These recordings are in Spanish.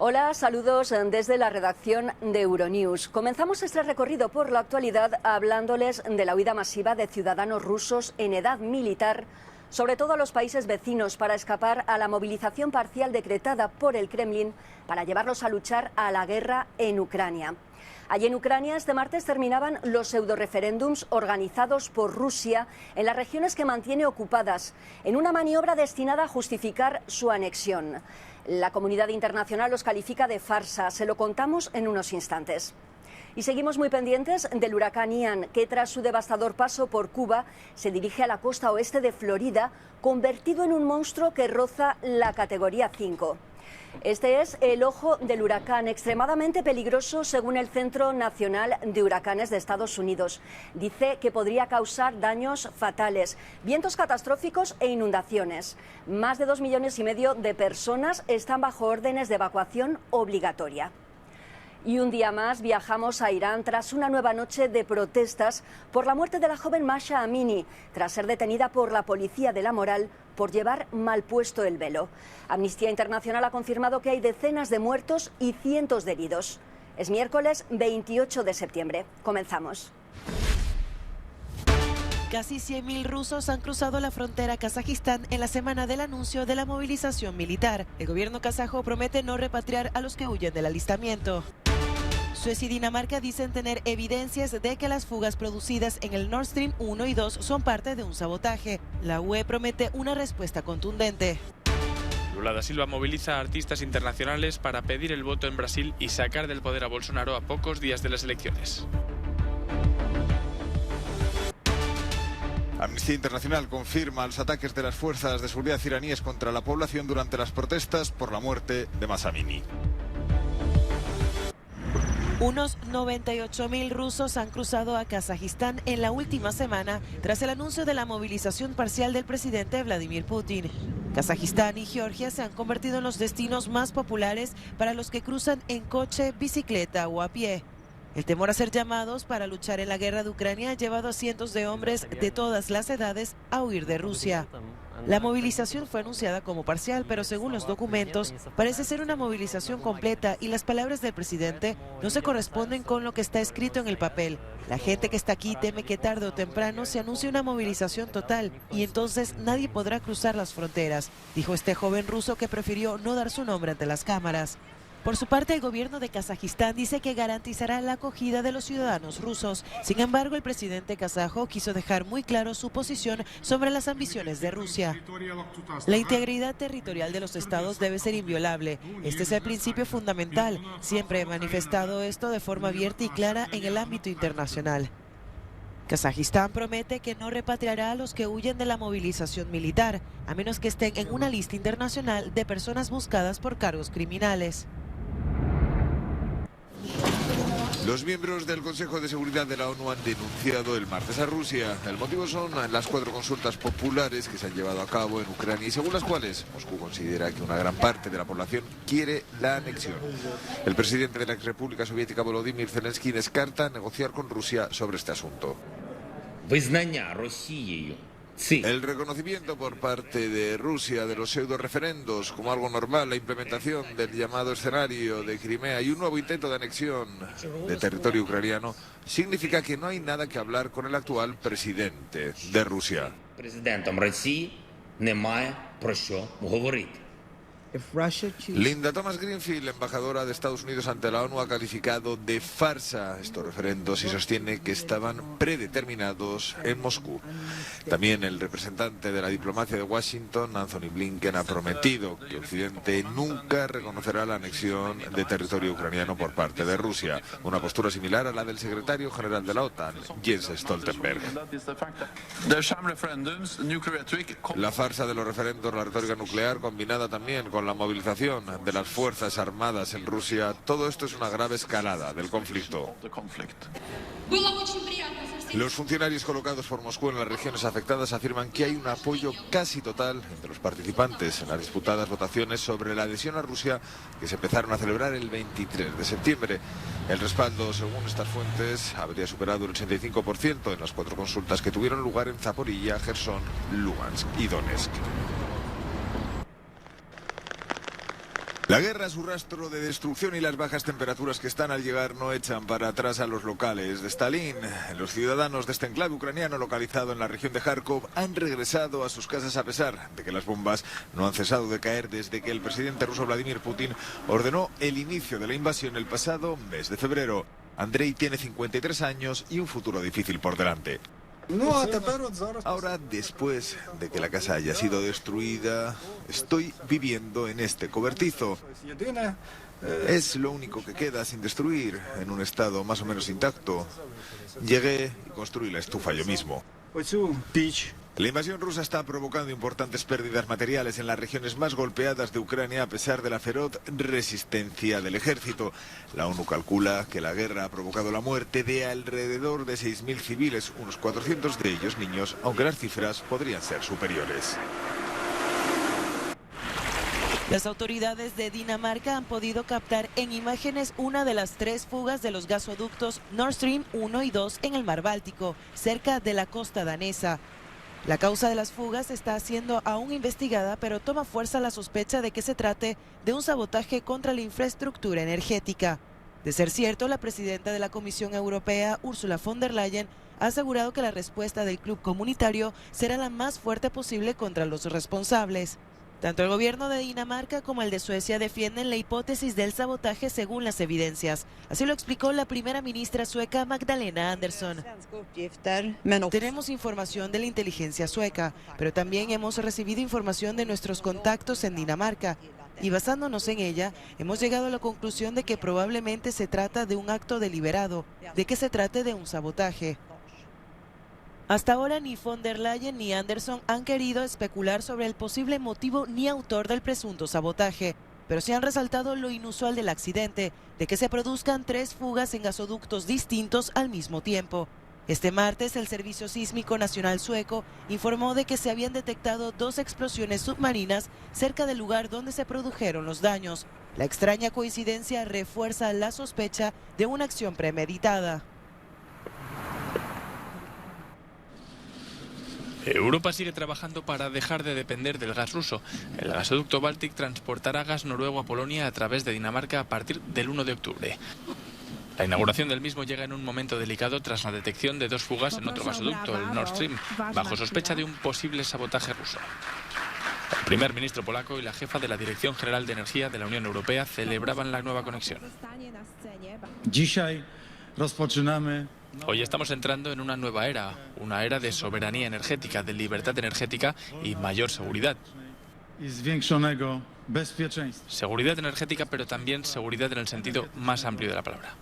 Hola, saludos desde la redacción de Euronews. Comenzamos este recorrido por la actualidad hablándoles de la huida masiva de ciudadanos rusos en edad militar, sobre todo a los países vecinos, para escapar a la movilización parcial decretada por el Kremlin para llevarlos a luchar a la guerra en Ucrania. Allí en Ucrania este martes terminaban los pseudoreferéndums organizados por Rusia en las regiones que mantiene ocupadas, en una maniobra destinada a justificar su anexión. La comunidad internacional los califica de farsa, se lo contamos en unos instantes. Y seguimos muy pendientes del huracán Ian, que tras su devastador paso por Cuba se dirige a la costa oeste de Florida, convertido en un monstruo que roza la categoría 5. Este es el ojo del huracán, extremadamente peligroso según el Centro Nacional de Huracanes de Estados Unidos. Dice que podría causar daños fatales, vientos catastróficos e inundaciones. Más de 2,5 millones de personas están bajo órdenes de evacuación obligatoria. Y un día más viajamos a Irán tras una nueva noche de protestas por la muerte de la joven Mahsa Amini, tras ser detenida por la policía de la moral por llevar mal puesto el velo. Amnistía Internacional ha confirmado que hay decenas de muertos y cientos de heridos. Es miércoles 28 de septiembre. Comenzamos. Casi 100.000 rusos han cruzado la frontera a Kazajistán en la semana del anuncio de la movilización militar. El gobierno kazajo promete no repatriar a los que huyen del alistamiento. Suecia y Dinamarca dicen tener evidencias de que las fugas producidas en el Nord Stream 1 y 2 son parte de un sabotaje. La UE promete una respuesta contundente. Lula da Silva moviliza a artistas internacionales para pedir el voto en Brasil y sacar del poder a Bolsonaro a pocos días de las elecciones. Amnistía Internacional confirma los ataques de las fuerzas de seguridad iraníes contra la población durante las protestas por la muerte de Mahsa Amini. Unos 98.000 rusos han cruzado a Kazajistán en la última semana tras el anuncio de la movilización parcial del presidente Vladimir Putin. Kazajistán y Georgia se han convertido en los destinos más populares para los que cruzan en coche, bicicleta o a pie. El temor a ser llamados para luchar en la guerra de Ucrania ha llevado a cientos de hombres de todas las edades a huir de Rusia. La movilización fue anunciada como parcial, pero según los documentos parece ser una movilización completa y las palabras del presidente no se corresponden con lo que está escrito en el papel. La gente que está aquí teme que tarde o temprano se anuncie una movilización total y entonces nadie podrá cruzar las fronteras, dijo este joven ruso que prefirió no dar su nombre ante las cámaras. Por su parte, el gobierno de Kazajistán dice que garantizará la acogida de los ciudadanos rusos. Sin embargo, el presidente kazajo quiso dejar muy claro su posición sobre las ambiciones de Rusia. La integridad territorial de los estados debe ser inviolable. Este es el principio fundamental. Siempre he manifestado esto de forma abierta y clara en el ámbito internacional. Kazajistán promete que no repatriará a los que huyen de la movilización militar, a menos que estén en una lista internacional de personas buscadas por cargos criminales. Los miembros del Consejo de Seguridad de la ONU han denunciado el martes a Rusia. El motivo son las 4 consultas populares que se han llevado a cabo en Ucrania y según las cuales Moscú considera que una gran parte de la población quiere la anexión. El presidente de la ex República Soviética, Volodymyr Zelensky, descarta negociar con Rusia sobre este asunto. El reconocimiento por parte de Rusia de los pseudo-referendos como algo normal, la implementación del llamado escenario de Crimea y un nuevo intento de anexión de territorio ucraniano significa que no hay nada que hablar con el actual presidente de Rusia. Linda Thomas Greenfield, embajadora de Estados Unidos ante la ONU, ha calificado de farsa estos referendos y sostiene que estaban predeterminados en Moscú. También el representante de la diplomacia de Washington, Anthony Blinken, ha prometido que Occidente nunca reconocerá la anexión de territorio ucraniano por parte de Rusia, una postura similar a la del secretario general de la OTAN, Jens Stoltenberg. La farsa de los referendos, la retórica nuclear, combinada también con la movilización de las fuerzas armadas en Rusia, todo esto es una grave escalada del conflicto. Los funcionarios colocados por Moscú en las regiones afectadas afirman que hay un apoyo casi total entre los participantes en las disputadas votaciones sobre la adhesión a Rusia que se empezaron a celebrar el 23 de septiembre. El respaldo, según estas fuentes, habría superado el 85% en las 4 consultas que tuvieron lugar en Zaporilla, Jersón, Lugansk y Donetsk. La guerra, su rastro de destrucción y las bajas temperaturas que están al llegar no echan para atrás a los locales de Stalin. Los ciudadanos de este enclave ucraniano localizado en la región de Kharkov han regresado a sus casas a pesar de que las bombas no han cesado de caer desde que el presidente ruso Vladimir Putin ordenó el inicio de la invasión el pasado mes de febrero. Andrei tiene 53 años y un futuro difícil por delante. Ahora, después de que la casa haya sido destruida, estoy viviendo en este cobertizo. Es lo único que queda sin destruir, en un estado más o menos intacto. Llegué y construí la estufa yo mismo. La invasión rusa está provocando importantes pérdidas materiales en las regiones más golpeadas de Ucrania a pesar de la feroz resistencia del ejército. La ONU calcula que la guerra ha provocado la muerte de alrededor de 6.000 civiles, unos 400 de ellos niños, aunque las cifras podrían ser superiores. Las autoridades de Dinamarca han podido captar en imágenes una de las 3 fugas de los gasoductos Nord Stream 1 y 2 en el mar Báltico, cerca de la costa danesa. La causa de las fugas está siendo aún investigada, pero toma fuerza la sospecha de que se trate de un sabotaje contra la infraestructura energética. De ser cierto, la presidenta de la Comisión Europea, Ursula von der Leyen, ha asegurado que la respuesta del club comunitario será la más fuerte posible contra los responsables. Tanto el gobierno de Dinamarca como el de Suecia defienden la hipótesis del sabotaje según las evidencias. Así lo explicó la primera ministra sueca Magdalena Andersson. Tenemos información de la inteligencia sueca, pero también hemos recibido información de nuestros contactos en Dinamarca. Y basándonos en ella, hemos llegado a la conclusión de que probablemente se trata de un acto deliberado, de que se trate de un sabotaje. Hasta ahora ni von der Leyen ni Andersson han querido especular sobre el posible motivo ni autor del presunto sabotaje, pero sí han resaltado lo inusual del accidente, de que se produzcan 3 fugas en gasoductos distintos al mismo tiempo. Este martes, el Servicio Sísmico Nacional sueco informó de que se habían detectado 2 explosiones submarinas cerca del lugar donde se produjeron los daños. La extraña coincidencia refuerza la sospecha de una acción premeditada. Europa sigue trabajando para dejar de depender del gas ruso. El gasoducto Baltic transportará gas noruego a Polonia a través de Dinamarca a partir del 1 de octubre. La inauguración del mismo llega en un momento delicado tras la detección de 2 fugas en otro gasoducto, el Nord Stream, bajo sospecha de un posible sabotaje ruso. El primer ministro polaco y la jefa de la Dirección General de Energía de la Unión Europea celebraban la nueva conexión. Hoy estamos entrando en una nueva era, una era de soberanía energética, de libertad energética y mayor seguridad. Seguridad energética, pero también seguridad en el sentido más amplio de la palabra.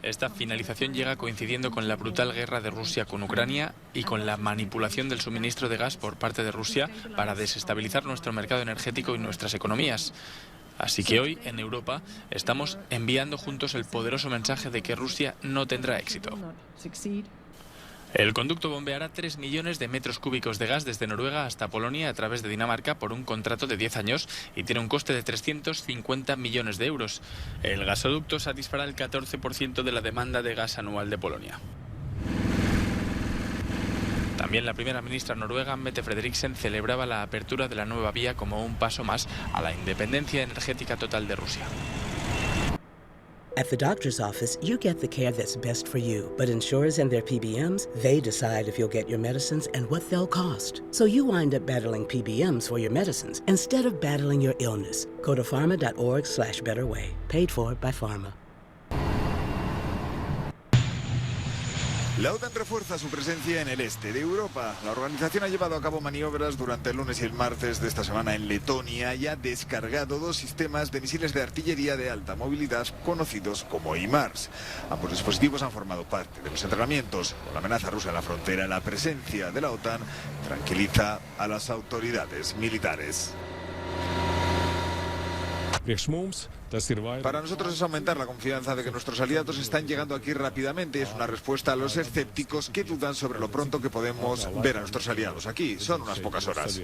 Esta finalización llega coincidiendo con la brutal guerra de Rusia con Ucrania y con la manipulación del suministro de gas por parte de Rusia para desestabilizar nuestro mercado energético y nuestras economías. Así que hoy, en Europa, estamos enviando juntos el poderoso mensaje de que Rusia no tendrá éxito. El conducto bombeará 3 millones de metros cúbicos de gas desde Noruega hasta Polonia a través de Dinamarca por un contrato de 10 años y tiene un coste de 350 millones de euros. El gasoducto satisfará el 14% de la demanda de gas anual de Polonia. También la primera ministra noruega, Mette Frederiksen, celebraba la apertura de la nueva vía como un paso más a la independencia energética total de Rusia. At the doctor's office, you get the care that's best for you. But insurers and their PBMs, they decide if you'll get your medicines and what they'll cost. So you wind up battling PBMs for your medicines instead of battling your illness. Go to pharma.org/betterway. Paid for by Pharma. La OTAN refuerza su presencia en el este de Europa. La organización ha llevado a cabo maniobras durante el lunes y el martes de esta semana en Letonia y ha descargado 2 sistemas de misiles de artillería de alta movilidad conocidos como HIMARS. Ambos dispositivos han formado parte de los entrenamientos. Con la amenaza rusa en la frontera, la presencia de la OTAN tranquiliza a las autoridades militares. Para nosotros es aumentar la confianza de que nuestros aliados están llegando aquí rápidamente. Es una respuesta a los escépticos que dudan sobre lo pronto que podemos ver a nuestros aliados aquí. Son unas pocas horas.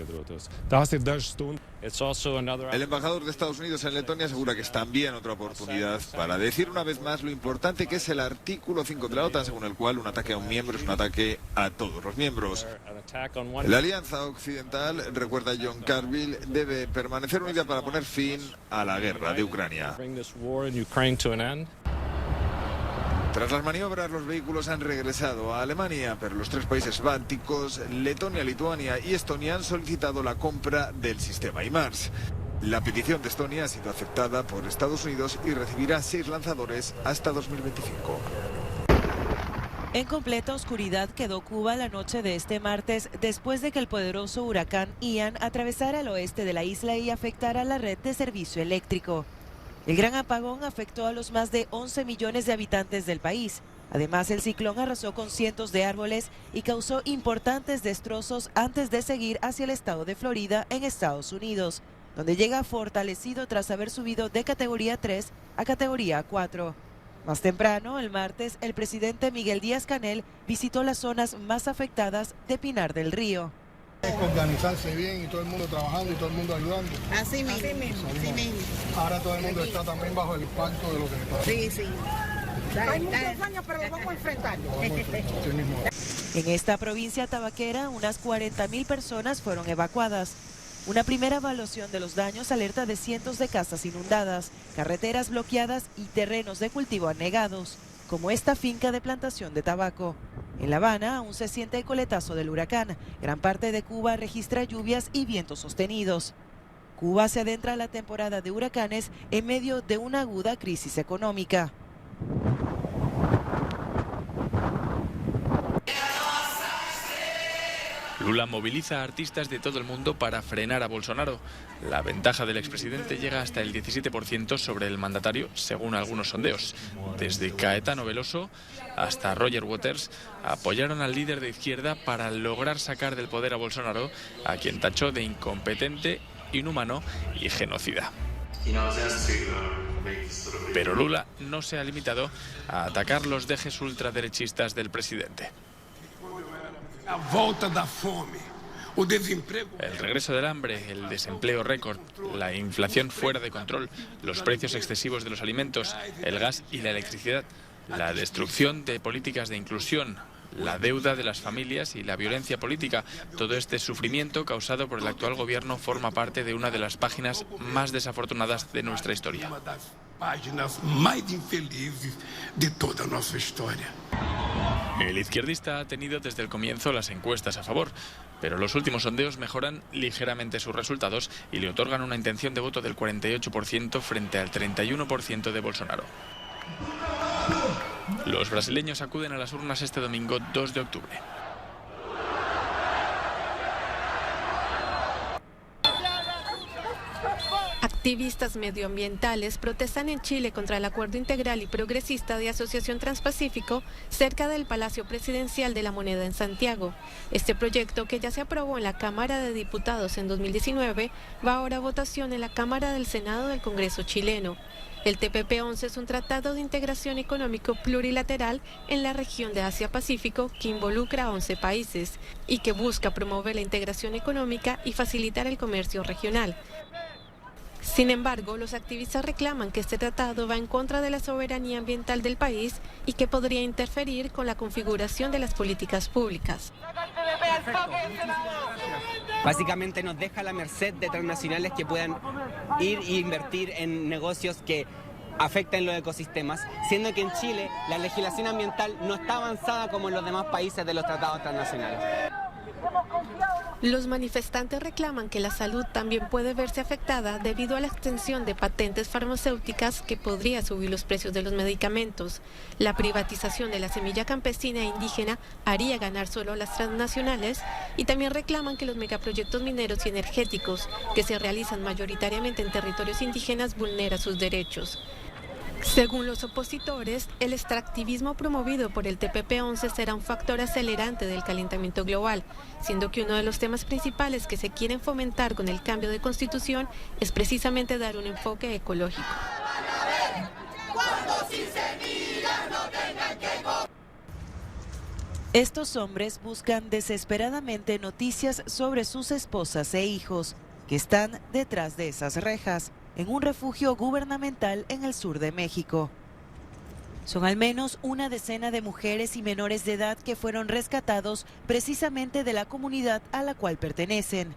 El embajador de Estados Unidos en Letonia asegura que es también otra oportunidad para decir una vez más lo importante que es el artículo 5 de la OTAN, según el cual un ataque a un miembro es un ataque a todos los miembros. La alianza occidental, recuerda John Carville, debe permanecer unida para poner fin a la guerra de Ucrania. Tras las maniobras, los vehículos han regresado a Alemania, pero los tres países bálticos, Letonia, Lituania y Estonia, han solicitado la compra del sistema HIMARS. La petición de Estonia ha sido aceptada por Estados Unidos y recibirá 6 lanzadores hasta 2025. En completa oscuridad quedó Cuba la noche de este martes después de que el poderoso huracán Ian atravesara el oeste de la isla y afectara la red de servicio eléctrico. El gran apagón afectó a los más de 11 millones de habitantes del país. Además, el ciclón arrasó con cientos de árboles y causó importantes destrozos antes de seguir hacia el estado de Florida en Estados Unidos, donde llega fortalecido tras haber subido de categoría 3 a categoría 4. Más temprano, el martes, el presidente Miguel Díaz-Canel visitó las zonas más afectadas de Pinar del Río. Organizarse bien y todo el mundo trabajando y todo el mundo ayudando. Así mismo. Ahora todo el mundo está también bajo el impacto de lo que pasa. Sí. Hay muchos años, pero lo vamos a enfrentar. En esta provincia tabaquera, unas 40.000 personas fueron evacuadas. Una primera evaluación de los daños alerta de cientos de casas inundadas, carreteras bloqueadas y terrenos de cultivo anegados, como esta finca de plantación de tabaco. En La Habana aún se siente el coletazo del huracán. Gran parte de Cuba registra lluvias y vientos sostenidos. Cuba se adentra a la temporada de huracanes en medio de una aguda crisis económica. Lula moviliza a artistas de todo el mundo para frenar a Bolsonaro. La ventaja del expresidente llega hasta el 17% sobre el mandatario, según algunos sondeos. Desde Caetano Veloso hasta Roger Waters apoyaron al líder de izquierda para lograr sacar del poder a Bolsonaro, a quien tachó de incompetente, inhumano y genocida. Pero Lula no se ha limitado a atacar los dejes ultraderechistas del presidente. El regreso del hambre, el desempleo récord, la inflación fuera de control, los precios excesivos de los alimentos, el gas y la electricidad, la destrucción de políticas de inclusión, la deuda de las familias y la violencia política. Todo este sufrimiento causado por el actual gobierno forma parte de una de las páginas más desafortunadas de nuestra historia. Páginas más infelices de toda nuestra historia. El izquierdista ha tenido desde el comienzo las encuestas a favor, pero los últimos sondeos mejoran ligeramente sus resultados y le otorgan una intención de voto del 48% frente al 31% de Bolsonaro. Los brasileños acuden a las urnas este domingo 2 de octubre. Activistas medioambientales protestan en Chile contra el acuerdo integral y progresista de Asociación Transpacífico cerca del Palacio Presidencial de la Moneda en Santiago. Este proyecto, que ya se aprobó en la Cámara de Diputados en 2019, va ahora a votación en la Cámara del Senado del Congreso chileno. El TPP-11 es un tratado de integración económico plurilateral en la región de Asia-Pacífico que involucra a 11 países y que busca promover la integración económica y facilitar el comercio regional. Sin embargo, los activistas reclaman que este tratado va en contra de la soberanía ambiental del país y que podría interferir con la configuración de las políticas públicas. Básicamente nos deja a la merced de transnacionales que puedan ir e invertir en negocios que afecten los ecosistemas, siendo que en Chile la legislación ambiental no está avanzada como en los demás países de los tratados transnacionales. Los manifestantes reclaman que la salud también puede verse afectada debido a la extensión de patentes farmacéuticas que podría subir los precios de los medicamentos. La privatización de la semilla campesina e indígena haría ganar solo a las transnacionales y también reclaman que los megaproyectos mineros y energéticos que se realizan mayoritariamente en territorios indígenas vulneran sus derechos. Según los opositores, el extractivismo promovido por el TPP-11 será un factor acelerante del calentamiento global, siendo que uno de los temas principales que se quieren fomentar con el cambio de constitución es precisamente dar un enfoque ecológico. Estos hombres buscan desesperadamente noticias sobre sus esposas e hijos, que están detrás de esas rejas, en un refugio gubernamental en el sur de México. Son al menos una decena de mujeres y menores de edad que fueron rescatados precisamente de la comunidad a la cual pertenecen,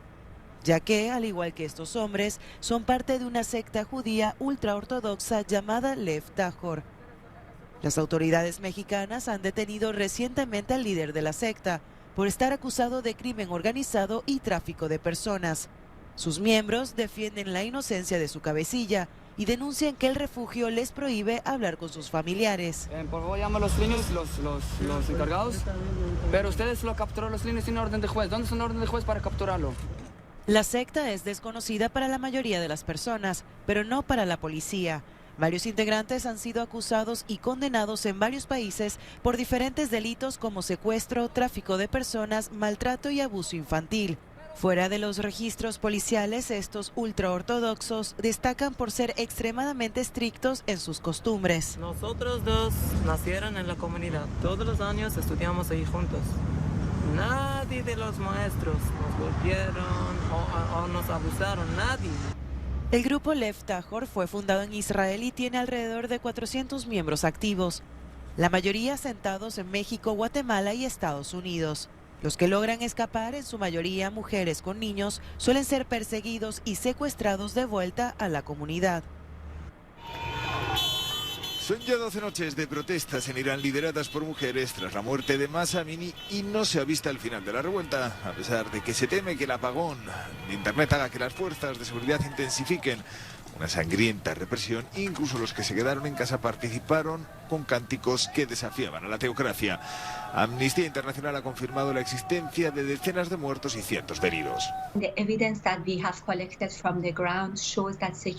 ya que, al igual que estos hombres, son parte de una secta judía ultraortodoxa llamada Lev Tahor. Las autoridades mexicanas han detenido recientemente al líder de la secta por estar acusado de crimen organizado y tráfico de personas. Sus miembros defienden la inocencia de su cabecilla y denuncian que el refugio les prohíbe hablar con sus familiares. Por favor, llama a los niños, los encargados, pero ustedes lo capturaron los niños sin orden de juez. ¿Dónde es una orden de juez para capturarlo? La secta es desconocida para la mayoría de las personas, pero no para la policía. Varios integrantes han sido acusados y condenados en varios países por diferentes delitos como secuestro, tráfico de personas, maltrato y abuso infantil. Fuera de los registros policiales, estos ultraortodoxos destacan por ser extremadamente estrictos en sus costumbres. Nosotros dos nacieron en la comunidad. Todos los años estudiamos ahí juntos. Nadie de los maestros nos golpearon o nos abusaron, nadie. El grupo Lev Tahor fue fundado en Israel y tiene alrededor de 400 miembros activos, la mayoría asentados en México, Guatemala y Estados Unidos. Los que logran escapar, en su mayoría mujeres con niños, suelen ser perseguidos y secuestrados de vuelta a la comunidad. Son ya 12 noches de protestas en Irán lideradas por mujeres tras la muerte de Mahsa Amini y no se ha visto el final de la revuelta, a pesar de que se teme que el apagón de Internet haga que las fuerzas de seguridad intensifiquen una sangrienta represión. Incluso los que se quedaron en casa participaron con cánticos que desafiaban a la teocracia. Amnistía Internacional ha confirmado la existencia de decenas de muertos y cientos de heridos.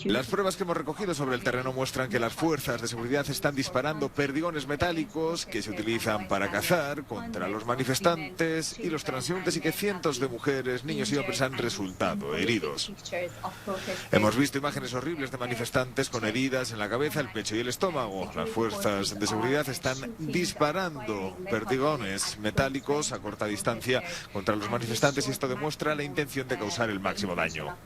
Las pruebas que hemos recogido sobre el terreno muestran que las fuerzas de seguridad están disparando perdigones metálicos que se utilizan para cazar contra los manifestantes y los transeúntes, y que cientos de mujeres, niños y hombres han resultado heridos. Hemos visto imágenes horribles de manifestantes con heridas en la cabeza, el pecho y el estómago. Las fuerzas de seguridad están disparando perdigones metálicos a corta distancia contra los manifestantes, y esto demuestra la intención de causar el máximo daño.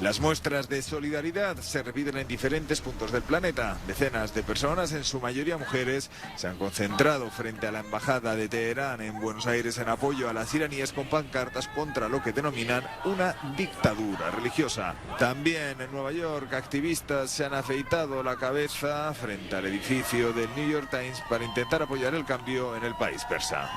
Las muestras de solidaridad se repiten en diferentes puntos del planeta. Decenas de personas, en su mayoría mujeres, se han concentrado frente a la embajada de Teherán en Buenos Aires en apoyo a las iraníes con pancartas contra lo que denominan una dictadura religiosa. También en Nueva York, activistas se han afeitado la cabeza frente al edificio del New York Times para intentar apoyar el cambio en el país persa.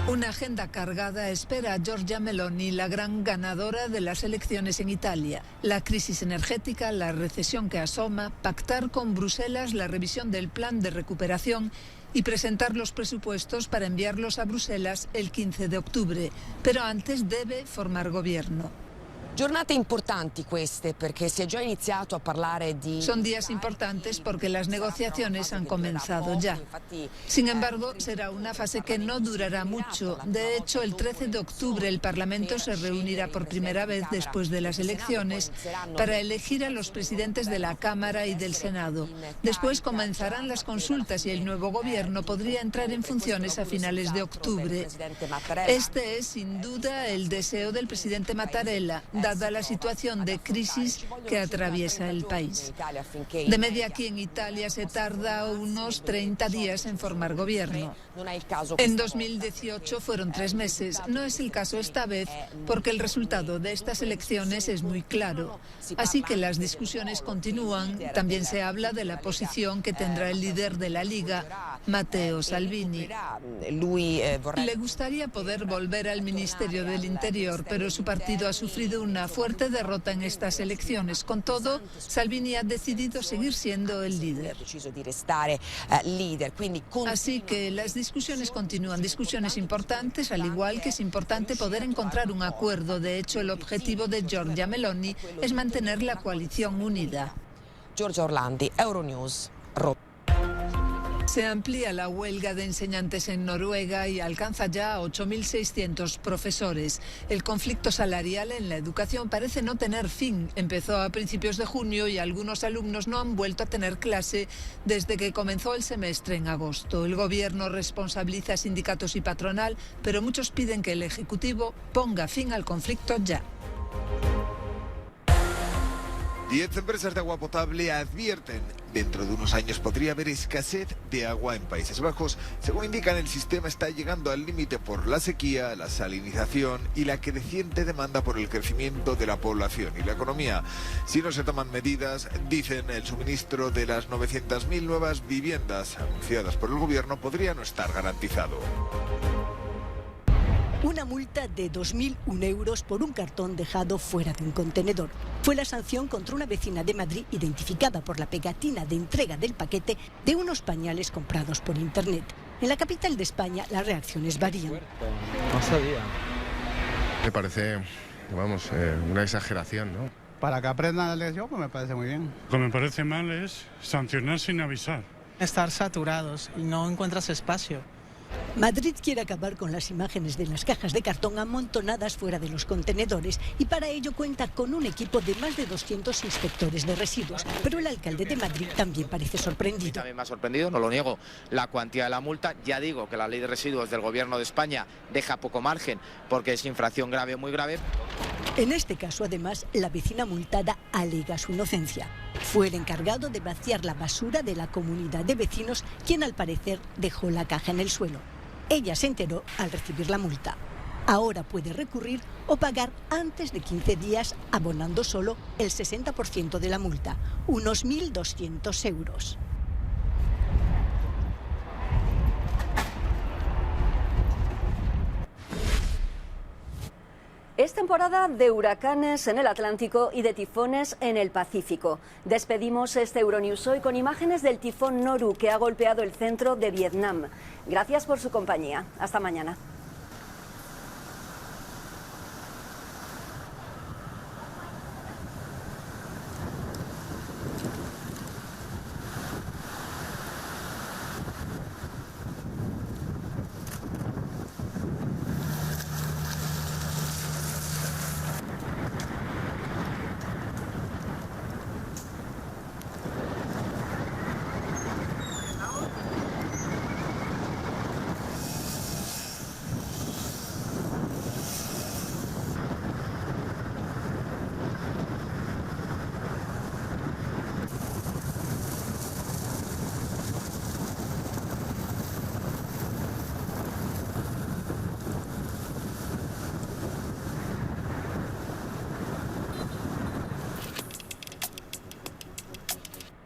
Una agenda cargada espera a Giorgia Meloni, la gran ganadora de las elecciones en Italia. La crisis energética, la recesión que asoma, pactar con Bruselas la revisión del plan de recuperación y presentar los presupuestos para enviarlos a Bruselas el 15 de octubre. Pero antes debe formar gobierno. Giornate importanti queste, perché si è già iniziato a parlare di... Son días importantes porque las negociaciones han comenzado ya. Sin embargo, será una fase que no durará mucho. De hecho, el 13 de octubre el Parlamento se reunirá por primera vez después de las elecciones para elegir a los presidentes de la Cámara y del Senado. Después comenzarán las consultas y el nuevo gobierno podría entrar en funciones a finales de octubre. Este es, sin duda, el deseo del presidente Mattarella, dada la situación de crisis que atraviesa el país. De media, aquí en Italia se tarda unos 30 días en formar gobierno. En 2018 fueron 3 meses. No es el caso esta vez porque el resultado de estas elecciones es muy claro. Así que las discusiones continúan. También se habla de la posición que tendrá el líder de la Liga, Matteo Salvini. Le gustaría poder volver al Ministerio del Interior, pero su partido ha sufrido una fuerte derrota en estas elecciones. Con todo, Salvini ha decidido seguir siendo el líder. Así que las discusiones continúan, discusiones importantes, al igual que es importante poder encontrar un acuerdo. De hecho, el objetivo de Giorgia Meloni es mantener la coalición unida. Giorgia Orlandi, Euronews, Roma. Se amplía la huelga de enseñantes en Noruega y alcanza ya a 8.600 profesores. El conflicto salarial en la educación parece no tener fin. Empezó a principios de junio y algunos alumnos no han vuelto a tener clase desde que comenzó el semestre en agosto. El gobierno responsabiliza a sindicatos y patronal, pero muchos piden que el Ejecutivo ponga fin al conflicto ya. 10 empresas de agua potable advierten, dentro de unos años podría haber escasez de agua en Países Bajos. Según indican, el sistema está llegando al límite por la sequía, la salinización y la creciente demanda por el crecimiento de la población y la economía. Si no se toman medidas, dicen, el suministro de las 900.000 nuevas viviendas anunciadas por el gobierno podría no estar garantizado. Una multa de 2.001 euros por un cartón dejado fuera de un contenedor. Fue la sanción contra una vecina de Madrid identificada por la pegatina de entrega del paquete de unos pañales comprados por internet. En la capital de España las reacciones varían. No sabía. Me parece, vamos, una exageración, ¿no? Para que aprendan la lección, pues me parece muy bien. Lo que me parece mal es sancionar sin avisar. Estar saturados y no encuentras espacio. Madrid quiere acabar con las imágenes de las cajas de cartón amontonadas fuera de los contenedores y para ello cuenta con un equipo de más de 200 inspectores de residuos. Pero el alcalde de Madrid también parece sorprendido. También me ha sorprendido, no lo niego, la cuantía de la multa. Ya digo que la ley de residuos del Gobierno de España deja poco margen porque es infracción grave, muy grave. En este caso, además, la vecina multada alega su inocencia. Fue el encargado de vaciar la basura de la comunidad de vecinos quien al parecer dejó la caja en el suelo. Ella se enteró al recibir la multa. Ahora puede recurrir o pagar antes de 15 días abonando solo el 60% de la multa, unos 1.200 euros. Es temporada de huracanes en el Atlántico y de tifones en el Pacífico. Despedimos este Euronews hoy con imágenes del tifón Noru que ha golpeado el centro de Vietnam. Gracias por su compañía. Hasta mañana.